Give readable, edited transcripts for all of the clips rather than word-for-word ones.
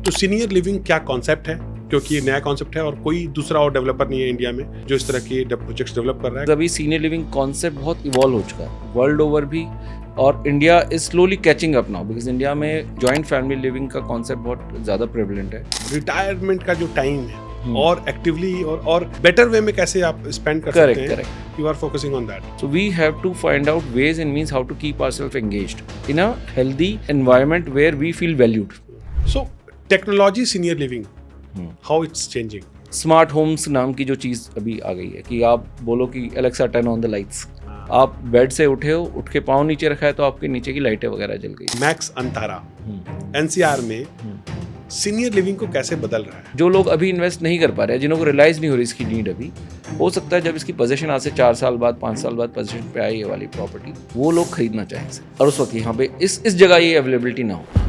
तो senior living क्या concept है, क्योंकि ये नया कॉन्सेप्ट है और कोई दूसरा और डेवलपर नहीं है इंडिया में जो इस तरह के प्रोजेक्ट्स डेवलप कर रहा है। अभी सीनियर लिविंग कॉन्सेप्ट बहुत इवॉल्व हो चुका है वर्ल्ड ओवर भी, और India is slowly catching up now, because India में जॉइंट फैमिली लिविंग का कॉन्सेप्ट बहुत ज़्यादा प्रेवलेंट है। रिटायरमेंट का जो टाइम है और एक्टिवली और बेटर वे में कैसे आप स्पेंड कर सकते हैं, you are focusing on that. So we have to find out ways and means how to keep ourselves engaged in a healthy environment where we feel valued. So technology senior living, how it's changing. Smart homes नाम की जो चीज़ अभी आ गई है कि आप बोलो कि Alexa turn on the lights, आप बेड से उठे हो, उठ के पाँव नीचे रखा है तो आपके नीचे की लाइटें वगैरह जल गई। मैक्स अंतारा एनसीआर में सीनियर लिविंग को कैसे बदल रहा है। जो लोग अभी इन्वेस्ट नहीं कर पा रहे हैं, जिन्हों को रियलाइज नहीं हो रही इसकी नीड, अभी हो सकता है जब इसकी पोजीशन आज से 4 साल बाद 5 साल बाद पोजीशन पे आई ये वाली प्रॉपर्टी, वो लोग खरीदना चाहें इसे, और उस वक्त यहाँ पे इस जगह ये अवेलेबिलिटी ना हो।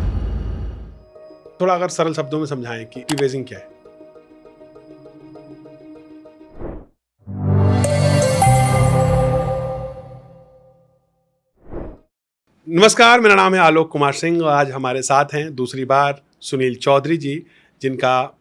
थोड़ा अगर सरल शब्दों में समझाएं कि रीवेजिंग क्या है। नमस्कार, मेरा नाम है आलोक कुमार सिंह और आज हमारे साथ हैं दूसरी बार सुनील चौधरी जी, जिनका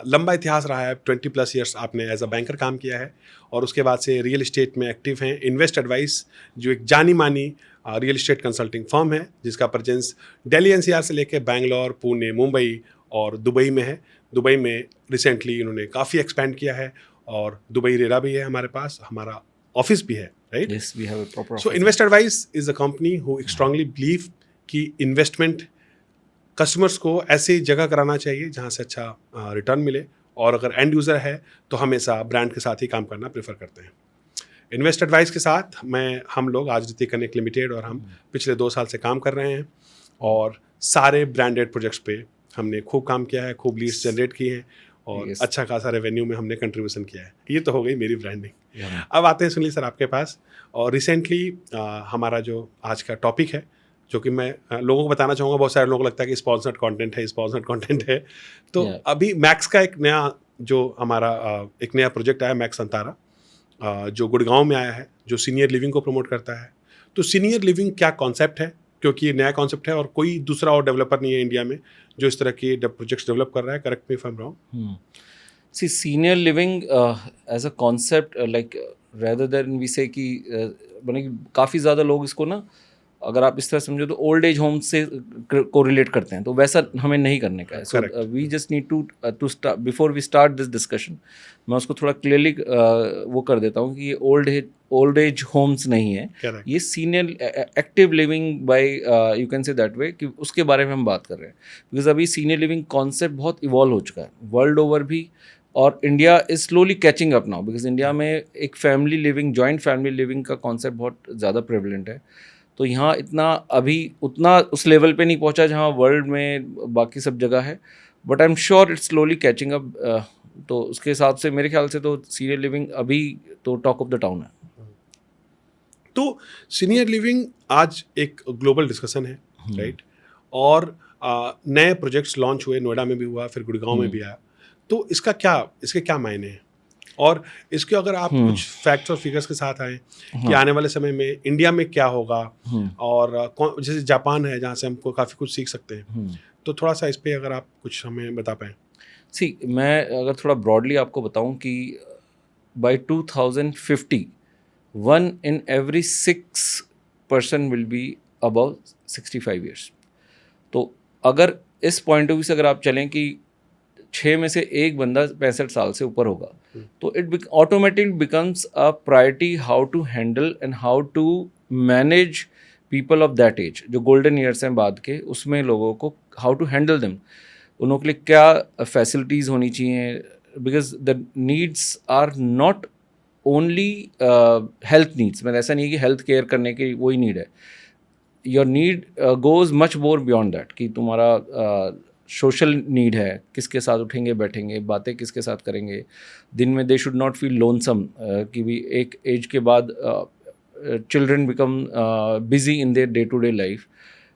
लंबा इतिहास रहा है। 20+ ईयर्स आपने एज अ बैंकर काम किया है और उसके बाद से रियल इस्टेट में एक्टिव हैं। इन्वेस्ट एडवाइस जो एक जानी मानी रियल इस्टेट कंसल्टिंग फर्म है, जिसका प्रेजेंस दिल्ली एनसीआर से लेकर बैंगलोर, पुणे, मुंबई और दुबई में है। दुबई में रिसेंटली इन्होंने काफ़ी एक्सपेंड किया है और दुबई रेरा भी है हमारे पास, हमारा ऑफिस भी है, right? Yes, we have a proper So office. Invest Advice is a company who strongly believe कि इन्वेस्टमेंट कस्टमर्स को ऐसी जगह कराना चाहिए जहाँ से अच्छा रिटर्न मिले, और अगर एंड यूज़र है तो हमेशा ब्रांड के साथ ही काम करना प्रेफर करते हैं। इन्वेस्ट एडवाइस के साथ हम लोग आदित्य कनेक्ट लिमिटेड और हम पिछले 2 साल से काम कर रहे हैं और सारे ब्रांडेड प्रोजेक्ट्स पे हमने खूब काम किया है, खूब लीड्स जनरेट किए हैं और Yes. अच्छा खासा रेवेन्यू में हमने कंट्रीब्यूशन किया है। ये तो हो गई मेरी ब्रांडिंग। अब आते हैं सुनील सर आपके पास, और रिसेंटली हमारा जो आज का टॉपिक है, जो कि मैं लोगों को बताना चाहूँगा, बहुत सारे लोगों को लगता है कि स्पॉन्सर्ड कंटेंट है, तो अभी मैक्स का एक नया जो हमारा एक नया प्रोजेक्ट आया, मैक्स अंतारा, जो गुड़गांव में आया है, जो सीनियर लिविंग को प्रमोट करता है। तो सीनियर लिविंग क्या कॉन्सेप्ट है, क्योंकि ये नया कॉन्सेप्ट है और कोई दूसरा और डेवलपर नहीं है इंडिया में जो इस तरह के प्रोजेक्ट्स डेवलप कर रहा है। Correct me if I am wrong. See, senior living as a concept, like rather than we say कि बने काफ़ी ज़्यादा लोग इसको ना, अगर आप इस तरह समझो तो ओल्ड एज होम से को रिलेट करते हैं, तो वैसा हमें नहीं करने का है। So we just need to start, before we start this discussion, मैं उसको थोड़ा क्लियरली वो कर देता हूँ कि ये ओल्ड एज होम्स नहीं है, ये senior active living by, you can say that way, कि उसके बारे में हम बात कर रहे हैं। बिकॉज अभी सीनियर लिविंग कॉन्सेप्ट बहुत इवॉल्व हो चुका है वर्ल्ड ओवर भी, और India is slowly catching up now, because India में एक family living, joint family living का कॉन्सेप्ट बहुत ज़्यादा प्रेवलेंट है। तो यहाँ अभी उतना उस लेवल पे नहीं पहुँचा जहाँ वर्ल्ड में बाकी सब जगह है, but I am sure it's slowly catching up. तो उसके हिसाब से मेरे ख्याल से तो सीनियर लिविंग अभी तो टॉक ऑफ द टाउन है। तो सीनियर लिविंग आज एक ग्लोबल डिस्कशन है, राइट? और नए प्रोजेक्ट्स लॉन्च हुए, नोएडा में भी हुआ, फिर गुड़गांव में भी आया। तो इसके क्या मायने हैं, और इसके अगर आप कुछ फैक्ट्स और फिगर्स के साथ आए कि आने वाले समय में इंडिया में क्या होगा, और जैसे जापान है जहाँ से हमको काफ़ी कुछ सीख सकते हैं, तो थोड़ा सा इस पे अगर आप कुछ हमें बता पाएँ। मैं अगर थोड़ा ब्रॉडली आपको बताऊं कि by 2050 1 in every 6 person will be above 65 years. तो अगर इस पॉइंट ऑफ व्यू से अगर आप चलें कि 6 में से एक बंदा 65 साल से ऊपर होगा, तो it automatically becomes a priority how to handle and how to manage people of that age, जो गोल्डन ईयर्स हैं बाद के, उसमें लोगों को हाउ टू हैंडल देम, उन के लिए क्या फैसिलिटीज़ होनी चाहिए, because the needs are not only health needs. मतलब ऐसा नहीं है कि हेल्थ केयर करने की वही नीड है, your need goes much more beyond that, कि तुम्हारा सोशल नीड है, किसके साथ उठेंगे बैठेंगे, बातें किसके साथ करेंगे दिन में। They should not feel lonesome, कि भी एक एज के बाद children become busy in their day to day life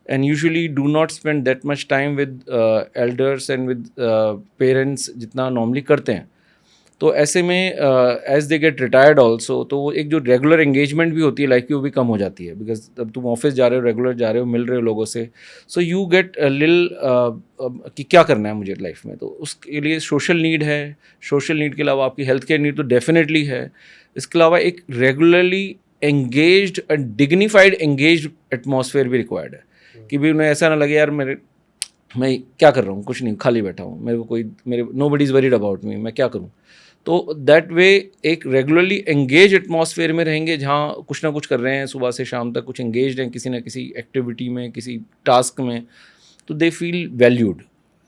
and usually do not spend that much time with elders and with parents जितना normally करते हैं। तो ऐसे में age they get retired also, तो वो एक जो रेगुलर एंगेजमेंट भी होती है लाइफ की वो भी कम हो जाती है, बिकॉज अब तुम ऑफिस जा रहे हो, रेगुलर जा रहे हो, मिल रहे हो लोगों से, सो यू गेट लिल कि क्या करना है मुझे लाइफ में। तो उसके लिए सोशल नीड है, सोशल नीड के अलावा आपकी हेल्थ केयर नीड तो डेफिनेटली है। इसके अलावा एक regularly engaged and dignified engaged atmosphere भी रिक्वायर्ड है, कि भी उन्हें ऐसा ना लगे यार मैं क्या कर रहा हूँ, कुछ नहीं, खाली बैठा हूँ, मेरे को कोई nobody is worried about me, मैं क्या करूँ। तो दैट वे एक रेगुलरली एंगेज एटमॉस्फेयर में रहेंगे, जहाँ कुछ ना कुछ कर रहे हैं, सुबह से शाम तक कुछ एंगेज्ड हैं किसी ना किसी एक्टिविटी में, किसी टास्क में, तो दे फील वैल्यूड।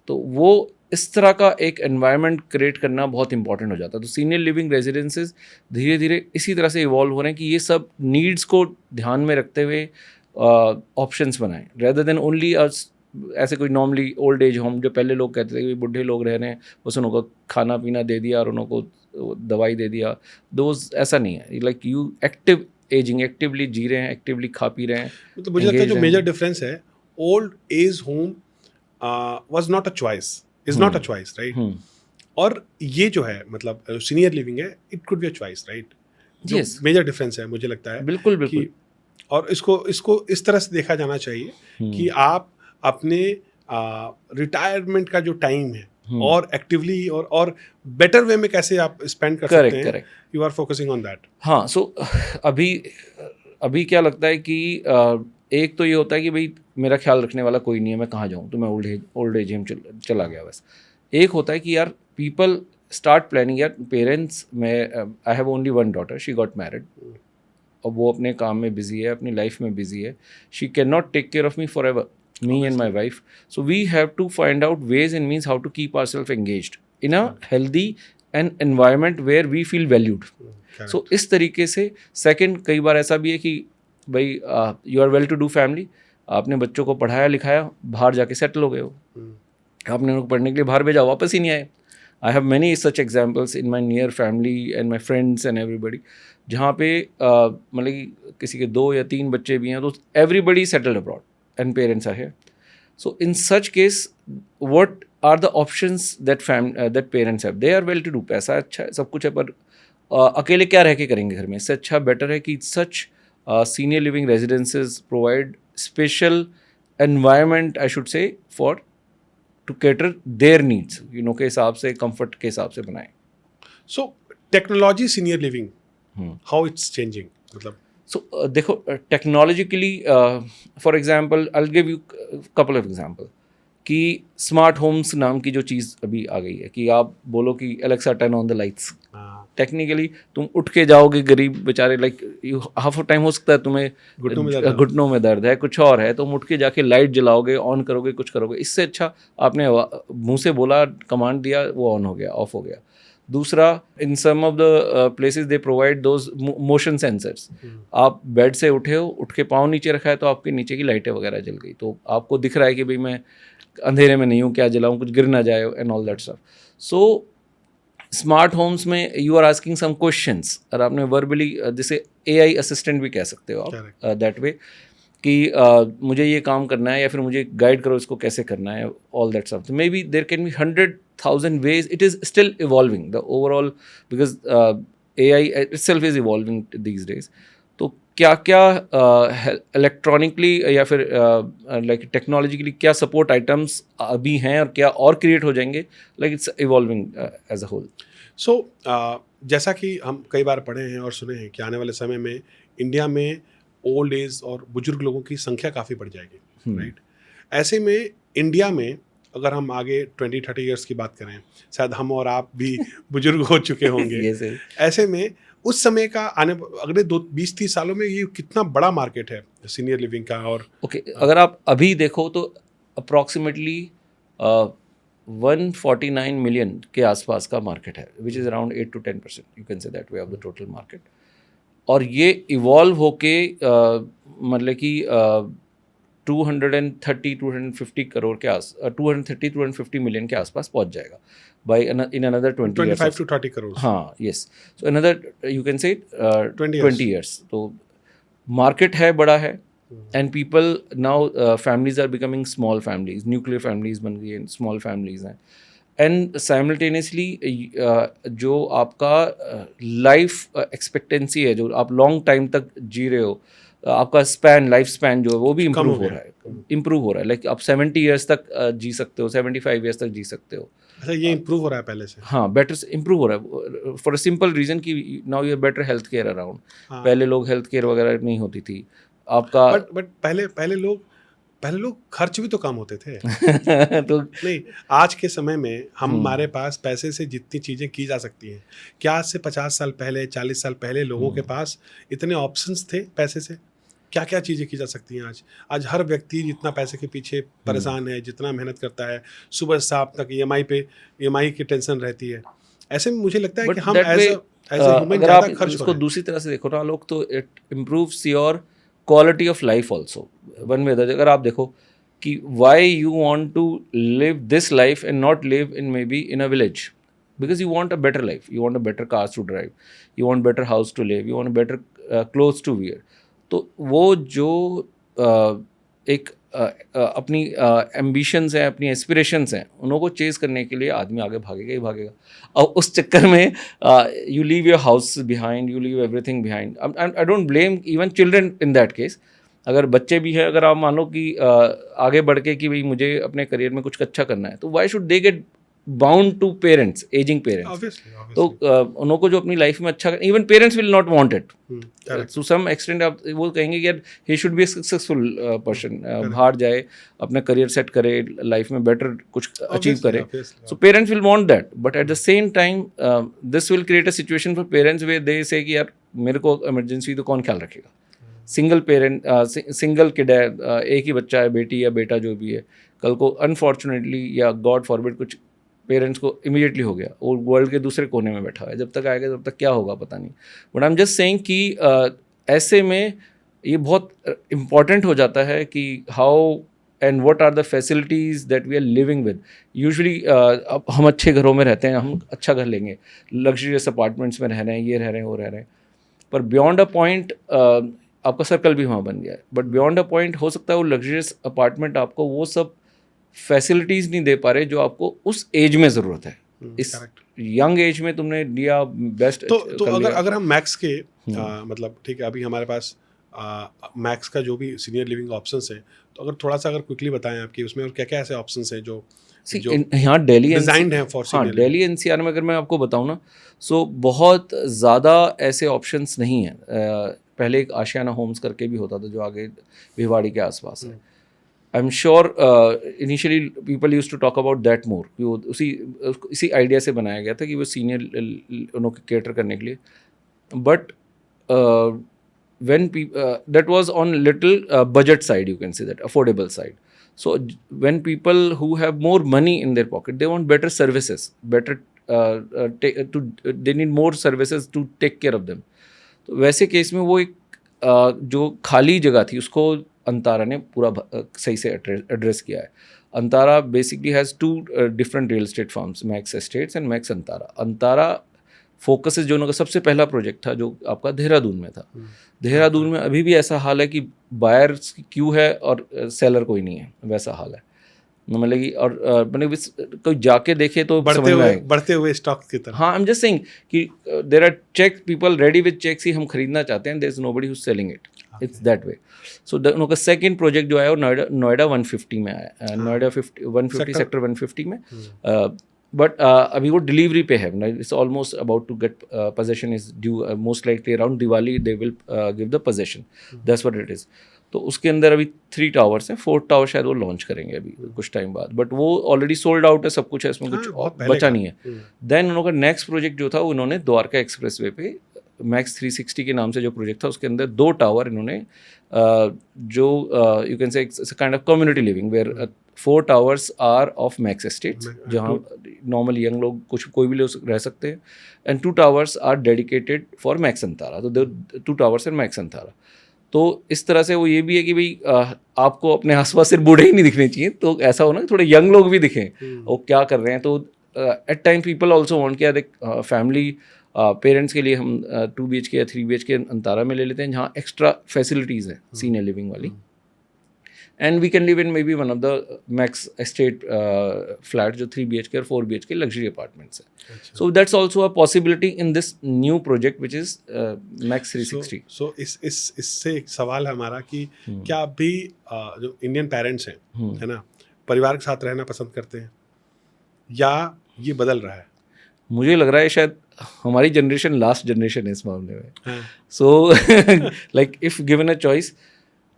तो वो इस तरह का एक एनवायरनमेंट क्रिएट करना बहुत इंपॉर्टेंट हो जाता है। तो सीनियर लिविंग रेजिडेंसेज धीरे धीरे इसी तरह से इवॉल्व हो रहे हैं कि ये सब नीड्स को ध्यान में रखते हुए ऑप्शंस बनाएं, रेदर देन ओनली ऐसे कोई नॉर्मली ओल्ड एज होम जो पहले लोग कहते थे कि बुढ़े लोग रह रहे हैं, बस उनको खाना पीना दे दिया और उनको दवाई दे दिया, दोस्त ऐसा नहीं है। Like you active ageing, actively जी रहे हैं, एक्टिवली खा पी रहे हैं। मतलब मुझे लगता है जो मेजर डिफरेंस है, old age home was not a choice, is not a choice, right? और ये जो है मतलब सीनियर लिविंग है, it could be a choice, right? जो मेजर डिफरेंस है मुझे लगता है, बिल्कुल बिल्कुल। और इसको इस तरह से देखा जाना चाहिए कि आप अपने रिटायरमेंट का जो टाइम है और एक्टिवली और बेटर वे में कैसे आप स्पेंड कर सकते हैं, you are focusing on that. हाँ, सो अभी क्या लगता है कि एक तो ये होता है कि भाई मेरा ख्याल रखने वाला कोई नहीं है, मैं कहाँ जाऊँ, तो मैं ओल्ड एज होम चला गया बस। एक होता है कि यार पीपल स्टार्ट प्लानिंग, यार पेरेंट्स में, I have only one daughter, she got married, और वो अपने काम में बिजी है, अपनी लाइफ में बिजी है, she can not take care of me for ever, me and my wife. So we have to find out ways and means how to keep ourselves engaged in a healthy and environment where we feel valued. So इस तरीके से second, कई बार ऐसा भी है कि भाई you are well to do family, आपने बच्चों को पढ़ाया लिखाया, बाहर जाके सेटल हो गए हो, आपने उनको पढ़ने के लिए बाहर भेजा, वापस ही नहीं आए। I have many such examples in my near family and my friends and everybody, जहाँ पे मतलब कि किसी के 2 या 3 बच्चे भी हैं, तो everybody settled abroad and parents are here. So in such case, what are the options that that parents have? They are well to do, पैसा अच्छा है, सब कुछ है, पर अकेले क्या रह के करेंगे घर में। इससे अच्छा बेटर है कि such senior living residences provide special environment, I should say, for to cater their needs, you know, के हिसाब से, comfort के हिसाब से बनाएं। So technology senior living, how it's changing, मतलब So देखो technologically, for example I will give you couple of example, कि स्मार्ट होम्स नाम की जो चीज़ अभी आ गई है, कि आप बोलो कि Alexa turn on the lights, technically तुम उठ के जाओगे, गरीब बेचारे, लाइक यू हाफ टाइम हो सकता है तुम्हें घुटनों में दर्द है, कुछ और है, तुम उठ के जाके लाइट जलाओगे, ऑन करोगे, कुछ करोगे। इससे अच्छा आपने मुंह से बोला, कमांड दिया, वो ऑन हो गया, ऑफ हो गया। दूसरा, in some of the places they provide those motion sensors, आप बेड से उठे हो, उठ के पाँव नीचे रखा है तो आपके नीचे की लाइटें वगैरह जल गई, तो आपको दिख रहा है कि भाई मैं अंधेरे में नहीं हूँ, क्या जलाऊँ, कुछ गिर ना जाए, and all that stuff. So smart homes में you are asking some questions, और आपने वर्बली, जैसे AI असिस्टेंट भी कह सकते हो आप, दैट वे, कि मुझे ये काम करना है, या फिर मुझे गाइड करो इसको कैसे करना है, all that stuff. May be there can be 100,000 ways. It is still evolving, the overall, because AI itself is evolving these days. तो क्या क्या इलेक्ट्रॉनिकली या फिर लाइक टेक्नोलॉजिकली क्या सपोर्ट आइटम्स अभी हैं और क्या और क्रिएट हो जाएंगे, like it's evolving as a whole. So जैसा कि हम कई बार पढ़े हैं और सुने हैं कि आने वाले समय में इंडिया में ओल्ड एज और बुजुर्ग लोगों की संख्या काफ़ी बढ़ जाएगी, राइट? ऐसे में इंडिया में अगर हम आगे 20-30 ईयर्स की बात करें, शायद हम और आप भी बुजुर्ग हो चुके होंगे। ऐसे में उस समय का अगले 20-30 सालों में ये कितना बड़ा मार्केट है सीनियर लिविंग का। और अगर आप अभी देखो तो अप्रॉक्सीमेटली 149 मिलियन के आसपास का मार्केट है, which is around 8 to 10%, you can say that way, of the total market. और ये इवॉल्व होके मतलब कि 230-250 करोड़ के 230-250 मिलियन के आसपास पहुंच जाएगा by in another 25 to 30 crore. हाँ, yes. So another you can say 20 years. तो मार्केट है, बड़ा है, and people now, families are becoming small families, nuclear families बन गई हैं, स्मॉल फैमिलीज हैं, एंड साइमल्टेनियसली जो आपका लाइफ एक्सपेक्टेंसी है, जो आप लॉन्ग टाइम तक जी रहे हो, आपका स्पैन, लाइफ स्पैन जो है वो भी इम्प्रूव हो रहा है, इम्प्रूव हो रहा है। लाइक आप 70 ईयर्स तक जी सकते हो, 75 ईयर्स तक जी सकते हो। अच्छा, ये इम्प्रूव हो रहा है पहले से? हाँ, बेटर इम्प्रूव हो रहा है फॉर अ सिंपल रीज़न कि now you have better health care around. हाँ। पहले लोग हेल्थ केयर वगैरह नहीं होती थी आपका। बट पहले लोग खर्च भी तो कम होते थे। तो नहीं, आज के समय में हमारे पास पैसे से जितनी चीज़ें की जा सकती हैं, क्या आज से 50 साल पहले, 40 साल पहले लोगों के पास इतने ऑप्शंस थे पैसे से? क्या क्या चीज़ें की जा सकती हैं आज? आज हर व्यक्ति जितना पैसे के पीछे परेशान है, जितना मेहनत करता है, सुबह से शाम तक ईएमआई की टेंशन रहती है। ऐसे में मुझे लगता है कि हम एज ए ह्यूमन अगर ज़्यादा आप खर्च हो इसको रहे हैं। दूसरी तरह से देखो ना लोग, तो it improves your quality of life also one way. अगर आप देखो कि why you want to live this life and not live in may be in a village, because you want a better life, you want a better cars to drive, you want better house to live, you want better clothes to wear. तो वो जो एक अपनी ambitions हैं, अपनी aspirations हैं, उन्हों को चेज़ करने के लिए आदमी आगे भागेगा ही भागेगा। और उस चक्कर में you leave your house behind, you leave everything behind. I don't blame even children in that case. अगर बच्चे भी हैं, अगर आप मान लो कि आगे बढ़ के कि भाई मुझे अपने करियर में कुछ अच्छा करना है, तो why should they get bound to parents, ageing parents. Obviously. तो उन्हों को जो अपनी लाइफ में अच्छा, even parents will not want it to some extent. आप वो कहेंगे कि यार he should be a successful person, बाहर जाए, अपना करियर सेट करे, लाइफ में बेटर कुछ अचीव करे। So parents will want that, but at the same time this will create a situation for parents वे दे से कि यार मेरे को इमरजेंसी तो कौन ख्याल रखेगा। सिंगल पेरेंट, सिंगल किड है, एक ही बच्चा है, बेटी या बेटा जो भी है, कल को अनफॉर्चुनेटली या गॉड फॉरबिड कुछ पेरेंट्स को इमीडिएटली हो गया, वो वर्ल्ड के दूसरे कोने में बैठा है, जब तक आएगा तब तक क्या होगा पता नहीं। But I am just saying कि ऐसे में ये बहुत इम्पॉर्टेंट हो जाता है कि how and what are the facilities that we are living with. Usually अब हम अच्छे घरों में रहते हैं, हम अच्छा घर लेंगे, लग्जरियस अपार्टमेंट्स में रह रहे हैं, ये रह रहे हैं, वो रह रहे हैं, पर बियॉन्ड अ पॉइंट आपका सर्कल भी वहाँ बन गया है। बट बियॉन्ड अ पॉइंट हो सकता है वो लग्जरियस अपार्टमेंट आपको वो सब फैसिलिटीज़ नहीं दे पा रहे जो आपको उस एज में ज़रूरत है। इस यंग एज में तुमने लिया बेस्ट। तो अगर हम मैक्स के मतलब ठीक है, अभी हमारे पास मैक्स का जो भी सीनियर लिविंग ऑप्शंस हैं, तो अगर थोड़ा सा अगर क्विकली बताएं आपकी उसमें और क्या क्या ऐसे ऑप्शंस हैं जो यहाँ दिल्ली डिजाइंड हैं for senior living. Delhi NCR में अगर मैं आपको बताऊँ ना, सो बहुत ज़्यादा ऐसे ऑप्शंस नहीं हैं। पहले एक आशियाना होम्स करके भी होता था जो आगे भिवाड़ी के आसपास है। I am sure initially people use to talk about that more, कि वो इसी आइडिया से बनाया गया था कि वो सीनियर उन्हों के केटर करने के लिए। But when that was on little budget side, you can say that, affordable side. So when people who have more money in their pocket, they want better services, better they need more services to take care of them. तो वैसे case में वो एक जो खाली जगह थी उसको अंतारा ने पूरा सही से एड्रेस किया है। Antara basically has two different real estate firms, Max Estates and Max Antara. Antara focus जो उनका सबसे पहला प्रोजेक्ट था जो आपका देहरादून में था। देहरादून में अभी भी ऐसा हाल है कि बायर्स की क्यू है और सेलर कोई नहीं है, वैसा हाल है। मतलब कि और मतलब कोई जाके देखे तो बढ़ते हुए स्टॉक की तरह। हाँ, आई एम जस्ट सेइंग कि there are check people ready with checks ही हम खरीदना चाहते हैं, there is nobody who is selling it, it's that way. So उनका सेकंड प्रोजेक्ट जो आया वो नोएडा 150 में आया, नोएडा 150 सेक्टर 150 में। बट अभी वो डिलीवरी पे है, it's almost about to get possession, is due most likely around Diwali they will give the possession, that's what it is. तो उसके अंदर अभी 3 टावर्स हैं, 4th टावर शायद वो लॉन्च करेंगे अभी कुछ टाइम बाद, बट वो ऑलरेडी सोल्ड आउट है, सब कुछ है, इसमें कुछ बचा नहीं है। देन उनका नेक्स्ट प्रोजेक्ट जो था वो इन्होंने द्वारका एक्सप्रेस वे पे मैक्स 360 के नाम से जो प्रोजेक्ट था उसके अंदर 2 टावर इन्होंने जो you can say kind of community living where 4 towers are of Max estates, जहाँ नॉर्मल यंग लोग कोई भी लोग रह सकते हैं, and 2 towers are dedicated for Max Antara. तो 2 टावर्स एंड मैक्स अंतारा। तो इस तरह से वो ये भी है कि भाई आपको अपने आसपास सिर्फ बूढ़े ही नहीं दिखने चाहिए, तो ऐसा हो ना थोड़े यंग लोग भी दिखें वो क्या कर रहे हैं। तो at time people also want कि यार एक फैमिली पेरेंट्स के लिए हम 2 BHK या 3 BHK अंतारा में ले लेते हैं जहाँ एक्स्ट्रा फैसिलिटीज़ हैं सीनियर लिविंग वाली। and we can live in maybe one of the max estate flat जो 3 BHK और 4 BHK luxury apartments है. So that's also a possibility in this new project which is Max 360. So इससे एक सवाल है हमारा कि क्या अभी जो इंडियन पेरेंट्स हैं है ना, परिवार के साथ रहना पसंद करते हैं या ये बदल रहा है? मुझे लग रहा है शायद हमारी जनरेशन लास्ट जनरेशन है इस मामले में. So like if given a choice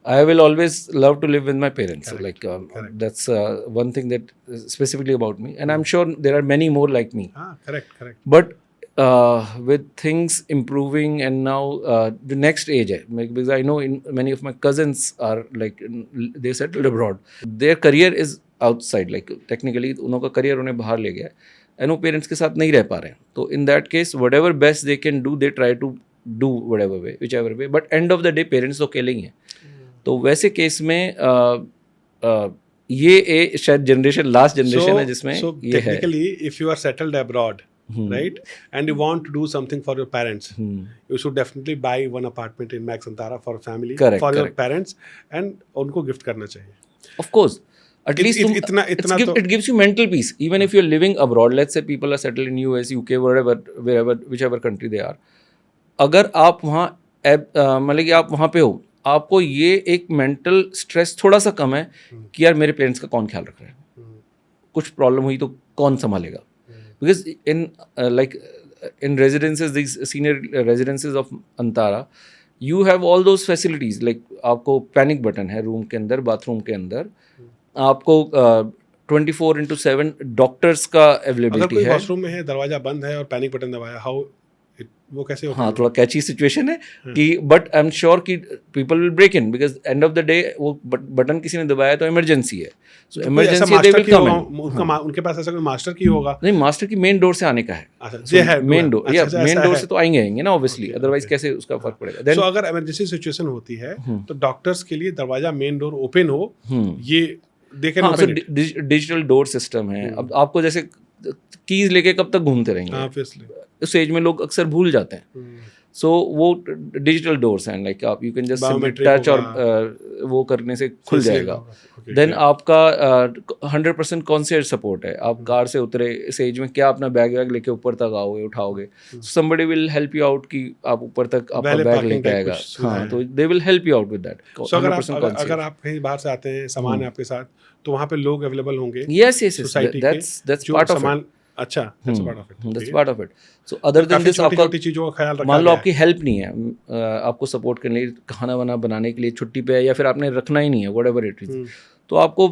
I will always love to live with my parents. Correct. Like that's one thing that specifically about me, and I'm sure there are many more like me. Correct. But with things improving and now the next age hai, because I know many of my cousins are like they settled abroad. Their career is outside. Like technically उनका career उन्हें बाहर ले गया है, and वो parents के साथ नहीं रह पा रहे हैं. तो in that case, whatever best they can do, they try to do whatever way, whichever way. But end of the day, parents तो अकेले ही हैं. तो वैसे केस में ये शायद जनरेशन लास्ट जनरेशन है जिसमें ये है. Technically if you are settled abroad, right, and you want to do something for your parents, you should definitely buy one apartment in Max Antara for family, for your parents, and उनको gift करना चाहिए. Of course, at least it gives you mental peace. Even if you're living abroad, let's say people are settled in US, UK, wherever whichever country they are, अगर आप वहाँ मतलब कि आप वहाँ पे हो, आपको ये एक मेंटल स्ट्रेस थोड़ा सा कम है कि यार मेरे पेरेंट्स का कौन ख्याल रख रहा है, कुछ प्रॉब्लम हुई तो कौन संभालेगा. Because in residences, this senior residences of Antara, you have all those facilities. Like आपको पैनिक बटन है रूम के अंदर, बाथरूम के अंदर, आपको 24/7 डॉक्टर्स का अवेलेबिलिटी है. वॉशरूम में है, दरवाजा बंद है और पैनिक बटन दबाया, वो कैसे होता है? हाँ, थोड़ा कैची सिचुएशन है कि बट आई एम श्योर कि people will break in, because end of the day वो बटन किसी ने दबाया तो इमरजेंसी है. So emergency they will come in. उनके पास ऐसा कोई मास्टर की होगा? नहीं, मास्टर की मेन डोर से आने का है. मेन डोर, या मेन डोर से तो आएंगे ना ऑब्वियसली, अदरवाइज कैसे उसका फर्क पड़ेगा. सो अगर इमरजेंसी सिचुएशन होती है तो डॉक्टर्स के लिए दरवाजा मेन डोर ओपन हो, ये देखें. डिजिटल डोर सिस्टम है. अब आपको जैसे कीज लेके कब तक घूमते रहेंगे, उस एज में लोग अक्सर भूल जाते हैं. सो वो डिजिटल डोर्स हैं, लाइक आप यू कैन जस्ट टच और वो करने से खुल जाएगा. देन आपका 100% कॉन्शियस सपोर्ट है. आप कार से उतरे, इस एज में क्या अपना बैग वैग लेके ऊपर तक आओगे, उठाओगे, somebody will help you out कि आप ऊपर तक आपका बैग लेके आएगा. हाँ, तो they will help you out with that. अगर आप कहीं बाहर से आते हैं, सामान है आपके साथ, तो वहाँ पे लोग अवेलेबल होंगे. Yes, that's part of it. अच्छा, that's part of it. That's part of it. So other than this, आपका चीजों का ख्याल रखा, मान लो आपकी हेल्प नहीं है, आपको सपोर्ट करने के लिए, खाना वाना बनाने के लिए छुट्टी पे है, या फिर आपने रखना ही नहीं है, whatever it is, तो आपको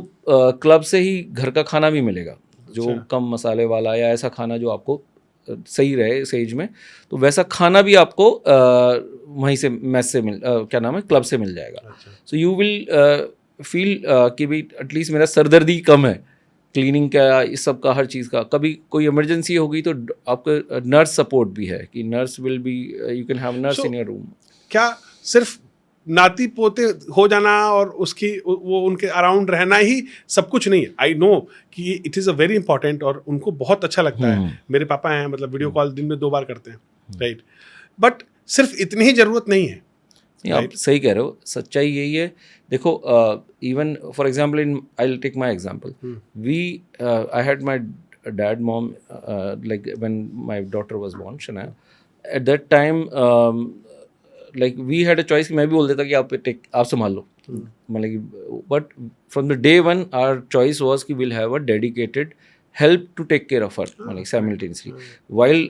क्लब से ही घर का खाना भी मिलेगा, जो कम मसाले वाला या ऐसा खाना जो आपको सही रहे इस एज में. तो वैसा खाना भी आपको वहीं से मैस से क्या नाम है, क्लब से मिल जाएगा. सो यू विल फील कि भाई एटलीस्ट मेरा सरदर्दी कम है, क्लीनिंग का, इस सब का, हर चीज़ का. कभी कोई इमरजेंसी होगी तो आपका नर्स सपोर्ट भी है कि nurse will be, you can have nurse in your room. क्या सिर्फ नाती पोते हो जाना और उसकी वो उनके अराउंड रहना ही सब कुछ नहीं है? आई नो कि it is a very important और उनको बहुत अच्छा लगता है. मेरे पापा हैं, मतलब वीडियो कॉल दिन में 2 बार करते हैं, राइट. बट सिर्फ इतनी ही ज़रूरत नहीं है. आप सही कह रहे हो, सच्चाई यही है. देखो, even for example, in I will take my example, I had my dad mom, like when my daughter was born, Shanaya, at that time like we had a choice कि मैं भी बोल देता कि आप संभाल लो, मतलब कि, but from the day one our choice was कि will have a dedicated help to take care of her, मतलब साइमल्टेनियसली, वाइल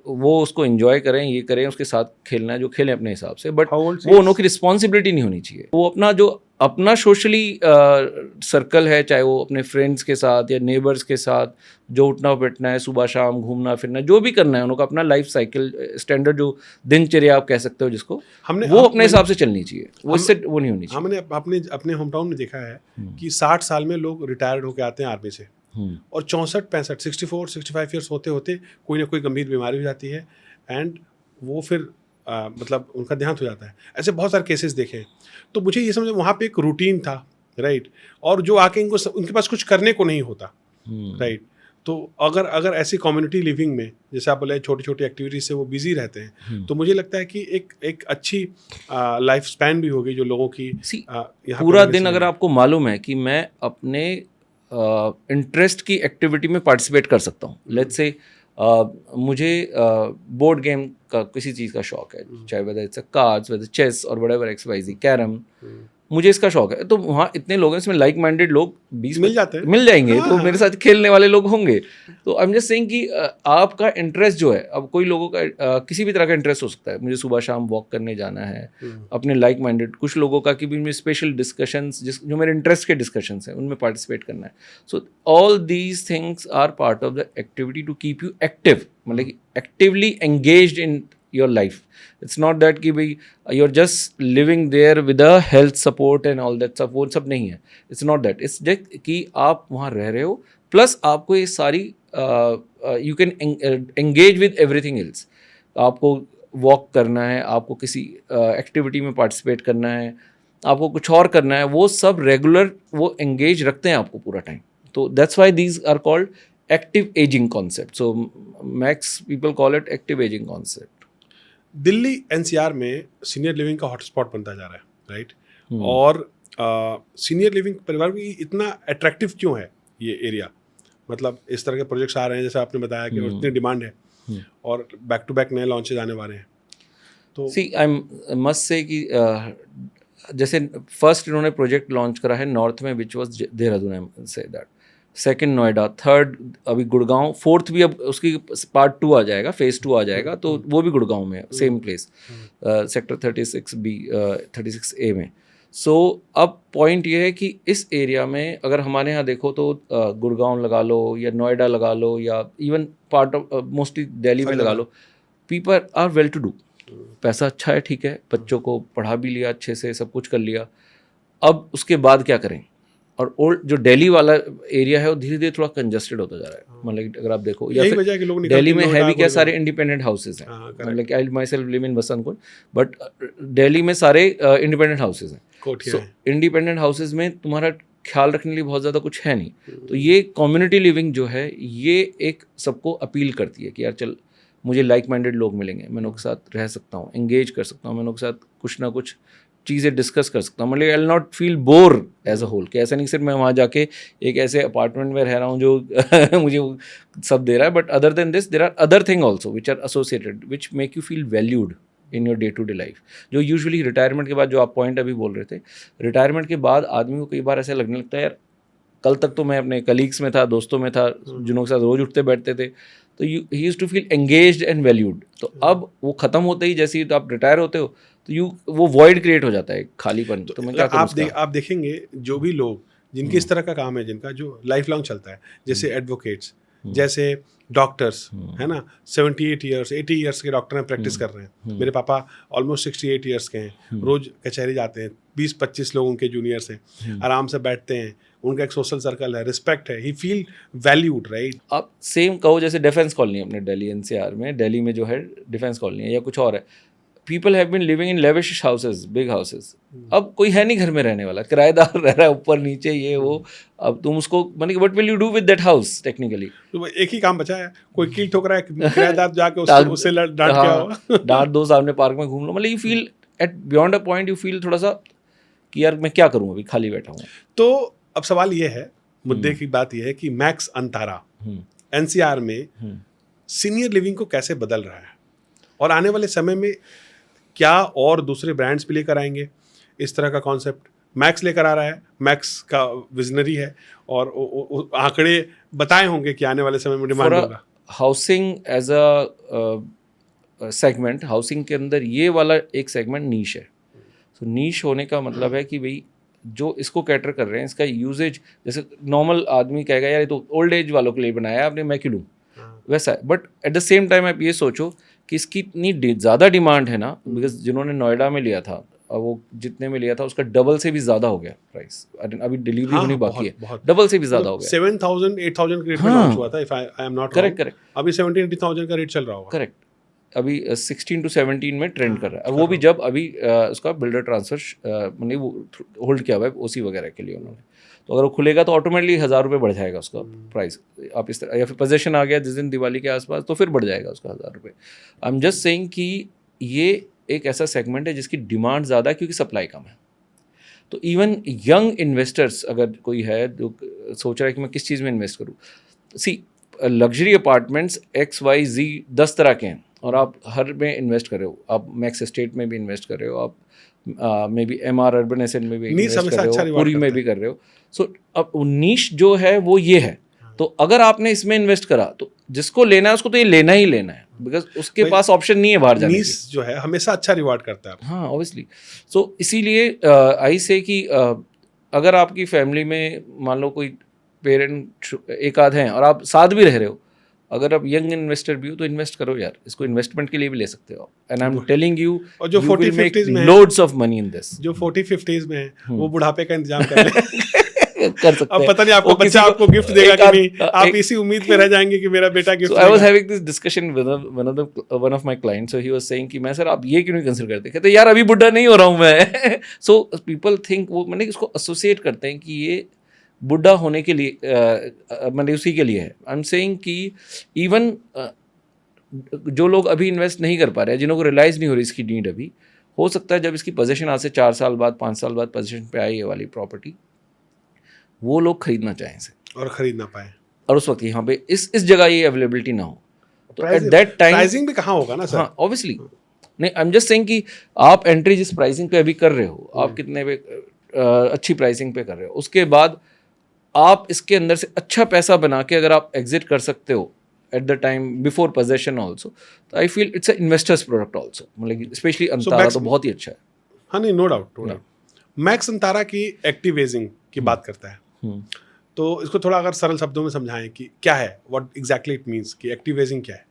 वो उसको एंजॉय करें, ये करें, उसके साथ खेलना है जो खेलें अपने हिसाब से, बट वो उनकी रिस्पॉन्सिबिलिटी नहीं होनी चाहिए. वो अपना जो अपना सोशली सर्कल है, चाहे वो अपने फ्रेंड्स के साथ या नेबर्स के साथ, जो उठना बैठना है, सुबह शाम घूमना फिरना, जो भी करना है, उनका अपना लाइफ साइकिल, स्टैंडर्ड जो दिनचर्या आप कह सकते हो जिसको, वो अपने हिसाब से चलनी चाहिए. वो इससे वो नहीं होनी चाहिए. हमने अपने होम टाउन में देखा है कि 60 साल में लोग रिटायर्ड होकर आते हैं आर्मी से, और 64-65 64-65 ईयर्स होते होते कोई ना कोई गंभीर बीमारी हो जाती है, एंड वो फिर मतलब उनका देहांत हो जाता है. ऐसे बहुत सारे केसेस देखे हैं. तो मुझे ये समझ, वहाँ पे एक रूटीन था, राइट, और जो आके उनके पास कुछ करने को नहीं होता, राइट. तो अगर ऐसी कम्युनिटी लिविंग में जैसे आप बोले छोटी छोटी एक्टिविटीज से वो बिजी रहते हैं, तो मुझे लगता है कि एक अच्छी लाइफ स्पैन भी होगी जो लोगों की यहाँ पे पूरा रहने दिन से अगर मिलेगी। आपको मालूम है कि मैं अपने इंटरेस्ट की एक्टिविटी में पार्टिसिपेट कर सकता हूँ, लेट्स से मुझे बोर्ड गेम का किसी चीज़ का शौक है, चाहे whether it's cards, whether chess और व्हाटएवर XYZ, कैरम, मुझे इसका शौक है, तो वहाँ इतने लोग हैं, इसमें लाइक माइंडेड लोग 20 मिल जाते हैं। मिल जाएंगे, हाँ, तो हाँ। मेरे साथ खेलने वाले लोग होंगे। तो आई एम जस्ट सेइंग कि आपका इंटरेस्ट जो है, अब कोई लोगों का किसी भी तरह का इंटरेस्ट हो सकता है, मुझे सुबह शाम वॉक करने जाना है, अपने लाइक माइंडेड, कुछ लोगों का कि भी मुझे स्पेशल डिस्कशंस जो मेरे इंटरेस्ट के डिस्कशंस हैं उनमें पार्टिसिपेट करना है। So all these things are part of the activity to keep you active, मतलब कि actively engaged in your life. It's not that कि भाई you're just living there with a health support and all that stuff, वो सब नहीं है। It's not that, it's just कि आप वहाँ रह रहे हो, प्लस आपको ये सारी you can engage with everything else। आपको वॉक करना है, आपको किसी एक्टिविटी में पार्टिसिपेट करना है, आपको कुछ और करना है, वो सब रेगुलर वो एंगेज रखते हैं आपको पूरा टाइम। तो that's why these are called active ageing concept. So Max people call it active ageing concept. Delhi NCR में सीनियर लिविंग का हॉटस्पॉट बनता जा रहा है, राइट? और सीनियर लिविंग परिवार की इतना अट्रैक्टिव क्यों है ये एरिया? मतलब इस तरह के प्रोजेक्ट्स आ रहे हैं जैसे आपने बताया कि इतनी डिमांड है और बैक टू बैक नए लॉन्चेज आने वाले हैं। तो सी आई मस्ट से कि जैसे फर्स्ट इन्होंने प्रोजेक्ट लॉन्च करा है नॉर्थ में, which was Dehradun, I say that, second Noida, third अभी गुड़गांव, फोर्थ भी अब उसकी पार्ट 2 आ जाएगा, फेज 2 आ जाएगा, तो वो भी गुड़गांव में, same place, sector 36B 36A में। सो अब पॉइंट ये है कि इस एरिया में अगर हमारे यहाँ देखो तो गुड़गांव लगा लो या नोएडा लगा लो या even part of mostly Delhi में लगा लो, people are well to do, पैसा अच्छा है, ठीक है, बच्चों को पढ़ा भी लिया अच्छे से, सब कुछ कर लिया, अब उसके बाद क्या करें? और ओल्ड जो दिल्ली वाला एरिया है वो धीरे धीरे थोड़ा कंजस्टेड होता जा रहा है। मतलब अगर आप देखो, या यही वजह है कि लोग दिल्ली में निकलते है भी नोएडा, क्या, सारे गुड़गांव। इंडिपेंडेंट हाउसेज हैं, हाँ, मतलब I myself live in Basantpur, but Delhi में सारे इंडिपेंडेंट हाउसेज हैं। कोठियाँ सो हैं। इंडिपेंडेंट हाउसेज में तुम्हारा ख्याल रखने के लिए बहुत ज़्यादा कुछ है नहीं, तो ये कम्युनिटी लिविंग जो है ये एक सबको अपील करती है कि यार चल मुझे लाइक माइंडेड लोग मिलेंगे, मैं उनके साथ रह सकता हूँ, एंगेज कर सकता हूँ, मैं उनके साथ कुछ ना कुछ चीज़ें डिस्कस कर सकता हूँ, मतलब I will not feel bore as a whole, कि ऐसा नहीं सिर्फ मैं वहाँ जाके एक ऐसे अपार्टमेंट में रह रहा हूँ जो मुझे सब दे रहा है, but other than this there are other thing also which are associated which make you feel valued in your day to day life. जो यूजुअली रिटायरमेंट के बाद, जो आप पॉइंट अभी बोल रहे थे, रिटायरमेंट के बाद आदमी को कई बार ऐसा लगने लगता है यार कल तक तो मैं अपने कलीग्स में था, दोस्तों में था, जिनों के साथ रोज उठते बैठते थे, तो he used to feel engaged and valued. तो अब वो खत्म होते ही, जैसे ही तो आप रिटायर होते हो, तो वो वॉइड क्रिएट हो जाता है, खालीपन। तो मैं क्या करूं उसका? आप देखेंगे जो भी लोग जिनकी इस तरह का काम है, जिनका जो लाइफ लॉन्ग चलता है, जैसे एडवोकेट्स, जैसे डॉक्टर्स, है ना, 78 ईयर्स 80 ईयर्स के डॉक्टर हैं, प्रैक्टिस कर रहे हैं। मेरे पापा ऑलमोस्ट 68 ईयर्स के हैं, रोज कचहरी जाते हैं, 20-25 लोग उनके जूनियर्स हैं, आराम से बैठते हैं, उनका एक सोशल सर्कल है, रिस्पेक्ट है, ही फील वैल्यूड, राइट? आप सेम कहो जैसे डिफेंस कॉलोनी अपने दिल्ली एनसीआर में, दिल्ली में जो है डिफेंस कॉलोनी है या कुछ और है, people have been living in lavish houses, big houses, अब कोई है नहीं घर में रहने वाला, किराएदार रह रहा है ऊपर नीचे ये वो, अब तुम उसको मतलब what will you do with that house technically? तो एक ही काम बचा है, कोई कील ठोक रहा है, किराएदार जाके उससे डांट के आओ। डांट दो, सामने पार्क में घूम लो, मतलब you feel at beyond a point, you feel थोड़ा सा कि यार मैं क्या करूँ, अभी खाली बैठा हूँ। तो अब सवाल ये है, मुद्दे की बात यह है कि मैक्स अंतारा एनसीआर में सीनियर लिविंग को कैसे बदल रहा है, और आने वाले समय में क्या और दूसरे ब्रांड्स भी लेकर आएंगे इस तरह का कॉन्सेप्ट? मैक्स लेकर आ रहा है, मैक्स का विजनरी है और आंकड़े बताए होंगे कि आने वाले समय में डिमांड होगा। Housing as a segment, housing के अंदर ये वाला एक सेगमेंट नीश है। तो नीश होने का मतलब है कि भाई जो इसको कैटर कर रहे हैं, इसका यूजेज, जैसे नॉर्मल आदमी कहेगा यार ये तो ओल्ड एज वालों के लिए बनाया है आपने, मैं क्यों लूँ, वैसा है। But at the same time आप ये सोचो कि इसकी इतनी ज़्यादा डिमांड है ना, बिकॉज जिन्होंने नोएडा में लिया था, वो जितने में लिया था उसका डबल से भी ज़्यादा हो गया प्राइस, अभी डिलीवरी होनी बाकी है, डबल से भी ज़्यादा हो गया। 7,000-8,000 के रेट में लॉन्च हुआ था, if I am not wrong. Correct. अभी 70,000-80,000 का रेट चल रहा होगा। करेक्ट, अभी 16 to 17 में ट्रेंड कर रहा है, वो भी जब अभी उसका बिल्डर ट्रांसफर मतलब वो होल्ड किया हुआ है ओसी वगैरह के लिए उन्होंने। तो अगर वो खुलेगा तो ऑटोमेटिकली 1000 रुपये बढ़ जाएगा उसका प्राइस। आप इस तरह, या फिर पोजेशन आ गया जिस दिन दिवाली के आसपास, तो फिर बढ़ जाएगा उसका 1000 रुपये। आई एम जस्ट सेइंग कि ये एक ऐसा सेगमेंट है जिसकी डिमांड ज़्यादा है क्योंकि सप्लाई कम है। तो इवन यंग इन्वेस्टर्स अगर कोई है जो सोच रहा है कि मैं किस चीज़ में इन्वेस्ट करूँ, सी लग्जरी अपार्टमेंट्स XYZ 10 तरह के हैं और आप हर में इन्वेस्ट कर रहे हो। आप मैक्स एस्टेट में भी इन्वेस्ट कर रहे हो, आप may be MR urban asset में भी इन्वेस्ट कर रहे हो, पूरी में भी कर रहे हो। सो अब नीश जो है वो ये है। तो अगर आपने इसमें इन्वेस्ट करा तो जिसको लेना है उसको तो ये लेना ही लेना है, बिकॉज उसके पास ऑप्शन नहीं है बाहर जाने की। नीश जो है हमेशा अच्छा रिवार्ड करता है। हाँ ऑब्वियसली। सो इसीलिए आई से कि अगर आपकी फैमिली में मान लो कोई पेरेंट एक आध हैं और आप साथ भी रह रहे हो, अगर आप यंग इन्वेस्टर भी हो तो इन्वेस्ट करो यार, इसको इन्वेस्टमेंट के लिए भी ले सकते हो। And I am telling you, और जो 40-50s में loads of money in this, जो 40-50s में है वो बुढ़ापे का इंतजाम कर ले। कर सकते अब हैं। पता नहीं आपको बच्चा आपको गिफ्ट देगा कि नहीं, आप इसी उम्मीद पे रह जाएंगे कि मेरा बेटा गिफ्ट देगा। I was having this discussion with one of my clients, so he was saying कि मैं सर आप ये क्यों नहीं कंसिडर करते? कहते यार अभी बुढ़ा नहीं हो रहा हूँ मैं। So people think वो मैंने इसको एसोसिएट करते हैं कि ये बुढ़ा होने के लिए मैंने उसी के लिए है। आई एम सेइंग कि इवन जो लोग अभी इन्वेस्ट नहीं कर पा रहे हैं, जिन्हों को रियलाइज़ नहीं हो रही इसकी नीड अभी, हो सकता है जब इसकी पोजीशन आज से 4 साल बाद 5 साल बाद पोजीशन पे आई ये वाली प्रॉपर्टी, वो लोग खरीदना चाहें इसे और खरीद ना पाए, और उस वक्त यहाँ पे इस जगह ये अवेलेबिलिटी ना हो, तो एट दैट टाइम प्राइसिंग भी कहाँ होगा ना सर। हाँ ऑब्वियसली। नहीं, आई एम जस्ट सेइंग कि आप एंट्री जिस प्राइसिंग पे अभी कर रहे हो, आप कितने पे अच्छी प्राइसिंग पे कर रहे हो, उसके बाद आप इसके अंदर से अच्छा पैसा बना के अगर आप एग्जिट कर सकते हो at the time before possession also, तो I feel it's a investors product also. मतलब स्पेशली अंतारा तो बहुत ही अच्छा है। हाँ नहीं, नो डाउट। मैक्स अंतारा की एक्टिव एजिंग की बात करता है, तो इसको थोड़ा अगर सरल शब्दों में समझाएं कि क्या है, व्हाट एग्जैक्टली इट मींस कि एक्टिव एजिंग क्या है।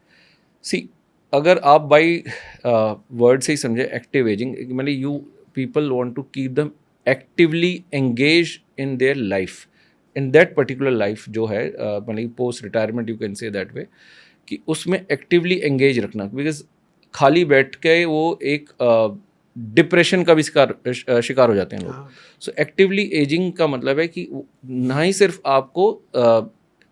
सी अगर आप बाई वर्ड से ही समझे एक्टिव एजिंग, मतलब you people want to keep them actively engage in their life, in that particular life जो है, मतलब post retirement you can say that way, कि उसमें एक्टिवली एंगेज रखना। बिकॉज खाली बैठ के वो एक डिप्रेशन का भी शिकार हो जाते हैं लोग। सो एक्टिवली एजिंग का मतलब है कि ना ही सिर्फ आपको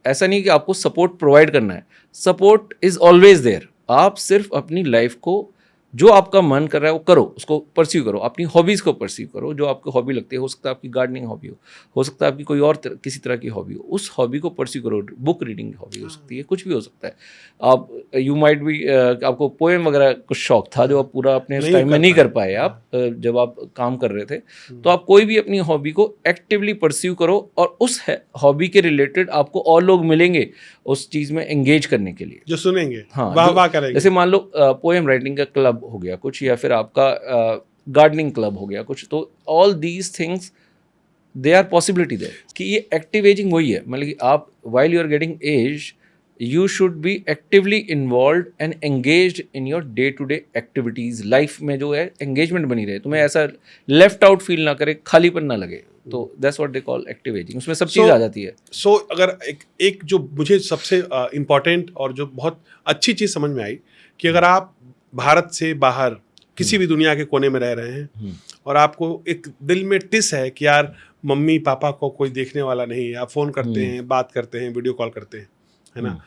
ऐसा नहीं कि आपको सपोर्ट प्रोवाइड करना है, सपोर्ट इज़ ऑलवेज देयर। आप सिर्फ अपनी लाइफ को जो आपका मन कर रहा है वो करो, उसको परस्यू करो, अपनी हॉबीज़ को परस्यू करो, जो आपको हॉबी लगती है। हो सकता है आपकी गार्डनिंग हॉबी हो सकता है आपकी कोई और किसी तरह की हॉबी हो, उस हॉबी को परस्यू करो। बुक रीडिंग हॉबी हो सकती है, कुछ भी हो सकता है। आप यू माइट भी आपको पोएम वगैरह कुछ शौक था जो आप पूरा अपने उस टाइम में नहीं कर पाए आप जब आप काम कर रहे थे, तो आप कोई भी अपनी हॉबी को एक्टिवली परस्यू करो, और उस हॉबी के रिलेटेड आपको और लोग मिलेंगे उस चीज़ में एंगेज करने के लिए, जो सुनेंगे, हाँ वाह करेंगे। जैसे मान लो पोएम राइटिंग का क्लब हो गया कुछ, या फिर आपका गार्डनिंग क्लब हो गया कुछ, तो all these things they are possibility there. कि ये एक्टिव एजिंग वही है, मतलब कि आप while you are getting age you should be actively involve and engaged in your day to day activities. Life में जो है एंगेजमेंट बनी रहे, तुम्हें ऐसा लेफ्ट आउट फील ना करे, खालीपन ना लगे, तो that's what they call active ageing. उसमें सब चीज़ आ जाती है। सो अगर एक जो मुझे सबसे इम्पॉर्टेंट और जो बहुत अच्छी चीज़ समझ में आई कि अगर आप भारत से बाहर किसी भी दुनिया के कोने में रह रहे हैं और आपको एक दिल में टिस है कि यार मम्मी पापा को कोई देखने वाला नहीं है, आप फ़ोन करते हैं, बात करते हैं, वीडियो कॉल करते हैं, है ना,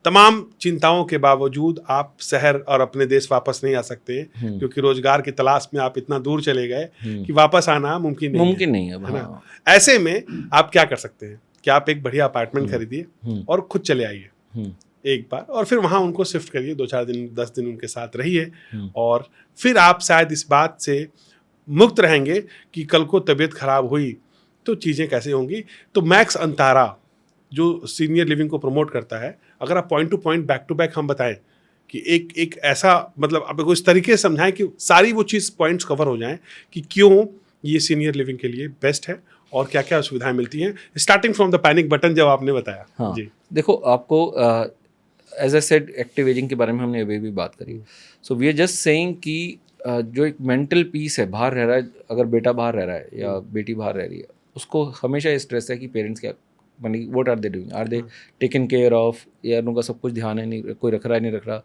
तमाम चिंताओं के बावजूद आप शहर और अपने देश वापस नहीं आ सकते क्योंकि रोजगार की तलाश में आप इतना दूर चले गए कि वापस आना मुमकिन नहीं है ना। ऐसे में आप क्या कर सकते हैं कि आप एक बढ़िया अपार्टमेंट खरीदिए और खुद चले आइए एक बार, और फिर वहाँ उनको शिफ्ट करिए, 2-4 दिन 10 दिन उनके साथ रहिए, और फिर आप शायद इस बात से मुक्त रहेंगे कि कल को तबीयत खराब हुई तो चीज़ें कैसे होंगी। तो मैक्स अंतारा जो सीनियर लिविंग को प्रमोट करता है, अगर आप point to point back to back हम बताएं कि एक ऐसा मतलब आपको इस तरीके से समझाएं कि सारी वो चीज़ पॉइंट्स कवर हो जाएं कि क्यों ये सीनियर लिविंग के लिए बेस्ट है और क्या क्या सुविधाएं मिलती हैं, starting from the panic button जब आपने बताया। हाँ, जी देखो आपको as I said active ageing के बारे में हमने अभी भी बात करी। So we are just saying कि जो एक मेंटल पीस है, बाहर रह रहा है, अगर बेटा बाहर रह रहा है या बेटी बाहर रह रही है, उसको हमेशा ये स्ट्रेस है कि पेरेंट्स क्या मतलब what are they doing, are they taken care of, या उनका सब कुछ ध्यान है, नहीं कोई रख रहा है नहीं रख रहा,